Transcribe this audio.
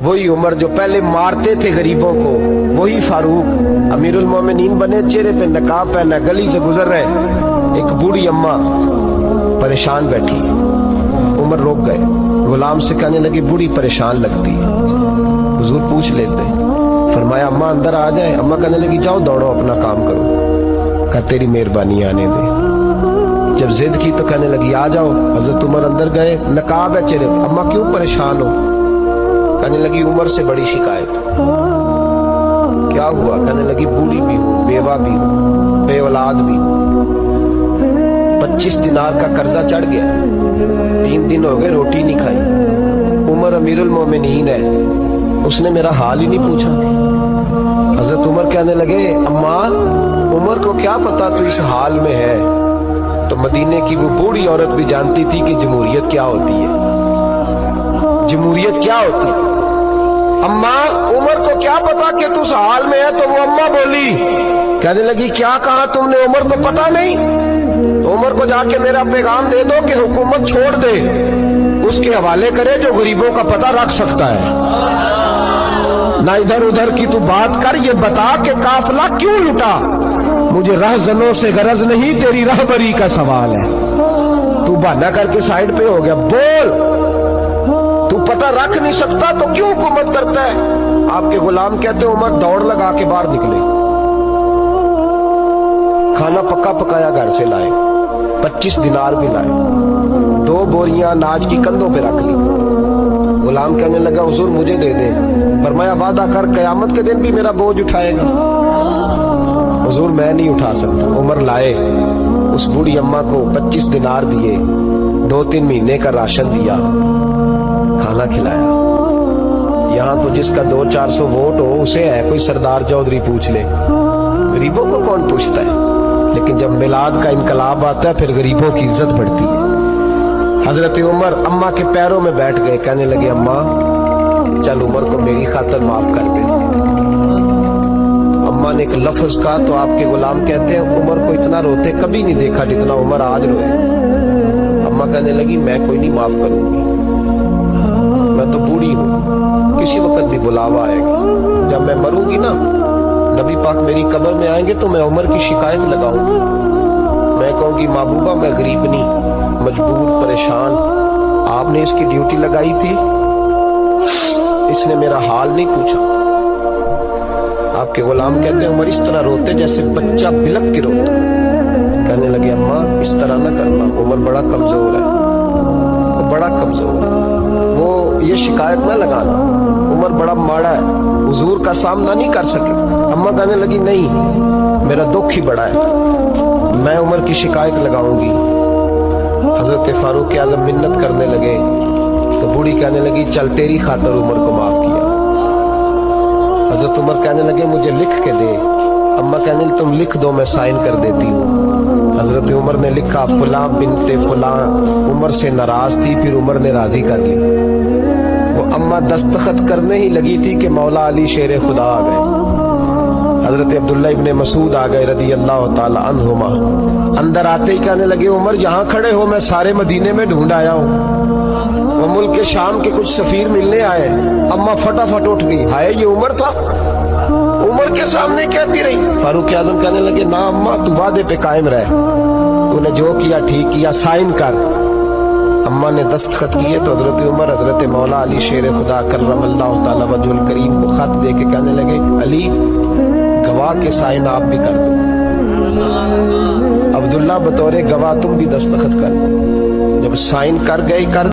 وہی عمر جو پہلے مارتے تھے غریبوں کو، وہی فاروق امیرُ المومنین بنے، چہرے پہ نقاب پہنا، گلی سے گزر رہے، ایک بوڑھی اماں پریشان بیٹھی، عمر روک گئے، غلام سے کہنے لگے بوڑھی پریشان لگتی ہے، حضور پوچھ لیتے، فرمایا اماں اندر آ جائیں، اماں کہنے لگی جاؤ دوڑو اپنا کام کرو، کہا تیری مہربانی آنے دے، جب ضد کی تو کہنے لگی آ جاؤ، حضرت عمر اندر گئے، نقاب ہے چہرے، اماں کیوں پریشان ہو؟ کہنے لگی عمر سے بڑی شکایت۔ کیا ہوا؟ کہنے لگی بوڑھی بھی ہوں، بیوہ بھی ہوں، بے اولاد بھی ہوں، 25 دینار کا قرضہ چڑھ گیا، 3 دن ہو گئے روٹی نہیں کھائی، عمر امیر المومنین ہے، اس نے میرا حال ہی نہیں پوچھا۔ حضرت عمر کہنے لگے اماں عمر کو کیا پتا تو اس حال میں ہے؟ تو مدینے کی وہ بوڑھی عورت بھی جانتی تھی کہ جمہوریت کیا ہوتی ہے، جمہوریت کیا ہوتی ہے۔ اماں عمر کو کیا پتا کہ تو اس حال میں ہے؟ تو وہ اماں بولی، کہنے لگی کیا کہا تم نے؟ عمر کو پتا نہیں؟ تو عمر کو جا کے میرا پیغام دے دو کہ حکومت چھوڑ دے، اس کے حوالے کرے جو غریبوں کا پتہ رکھ سکتا ہے، نہ ادھر ادھر کی تو بات کر، یہ بتا کہ قافلہ کیوں لٹا؟ مجھے رہزنوں سے غرض نہیں، تیری رہبری کا سوال ہے۔ تو بہانہ کر کے سائیڈ پہ ہو گیا، بول، تو پتہ رکھ نہیں سکتا تو کیوں حکومت کرتا ہے؟ آپ کے غلام کہتے ہیں عمر دوڑ لگا کے باہر نکلے، کھانا پکا پکایا گھر سے لائے، 25 دینار بھی لائے، 2 بوریاں اناج کی کندھوں پہ رکھ لی۔ غلام کہنے لگا حضور مجھے دے دیں، فرمایا وعدہ کر قیامت کے دن بھی میرا بوجھ اٹھائے گا؟ حضور میں نہیں اٹھا سکتا۔ عمر لائے، اس بوڑھی اماں کو 25 دینار دیے، 2-3 مہینے کا راشن دیا، کھانا کھلایا۔ یہاں تو جس کا 200-400 ووٹ ہو اسے ہے کوئی سردار چودھری پوچھ لے، غریبوں کو کون پوچھتا ہے؟ لیکن جب میلاد کا انقلاب آتا ہے پھر غریبوں کی عزت بڑھتی ہے۔ حضرت عمر اماں کے پیروں میں بیٹھ گئے، کہنے لگے اماں چل عمر کو میری خاطر معاف کر دے۔ اماں نے ایک لفظ کہا تو آپ کے غلام کہتے ہیں عمر کو اتنا روتے کبھی نہیں دیکھا جتنا عمر آج روئے۔ اماں کہنے لگی میں کوئی نہیں معاف کروں گی، میں تو بوڑھی ہوں، کسی وقت بھی بلاوا آئے گا، جب میں مروں گی نا نبی پاک میری قبر میں آئیں گے تو میں عمر کی شکایت لگاؤں گی، میں کہوں گی محبوبہ میں غریب نہیں، مجبور، پریشان، آپ نے اس کی ڈیوٹی لگائی تھی، اس نے میرا حال نہیں پوچھا۔ آپ کے غلام کہتے ہیں عمر اس طرح روتے جیسے بچہ بلک کے روتا۔ کہنے لگے اماں اس طرح نہ کرنا، عمر بڑا کمزور ہے، وہ بڑا کمزور ہے، وہ یہ شکایت نہ لگانا، عمر بڑا ماڑا ہے، حضور کا سامنا نہیں کر سکے۔ اماں کہنے لگی نہیں، میرا دکھ ہی بڑا ہے، میں عمر کی شکایت لگاؤں گی۔ حضرت فاروق اعظم منت کرنے لگے تو بوڑھی کہنے لگی چل تیری خاطر عمر کو معاف کیا۔ حضرت عمر کہنے لگے مجھے لکھ کے دے، اماں کہنے لگی تم لکھ دو میں سائن کر دیتی ہوں۔ حضرت عمر نے لکھا فلاں بنت فلاں عمر سے ناراض تھی، پھر عمر نے راضی کر لی۔ وہ اماں دستخط کرنے ہی لگی تھی کہ مولا علی شیر خدا آ گئے، حضرت عبداللہ ابن مسعود آ گئے رضی اللہ تعالی عنہما۔ اندر آتے ہی کہنے لگے عمر یہاں کھڑے ہو، میں سارے مدینے میں ڈھونڈ آیا ہوں، وہ ملک شام کے کچھ سفیر ملنے آئے۔ اماں فٹافٹ اٹھ گئی، ہائے یہ عمر تھا، عمر کے سامنے کہتی رہی۔ فاروق اعظم کہنے لگے نا اماں تو وعدے پہ قائم رہ، تو نے جو کیا ٹھیک کیا، سائن کر۔ اماں نے دستخط کیے تو حضرت عمر حضرت مولا علی شیر خدا کرم اللہ تعالی وجہ الکریم کو خط دے کے کہنے لگے علی گواہ کے سائن آپ بھی کر دو، عبداللہ بطور گواہ تم بھی دستخط کر دو۔ جب سائن کر گئے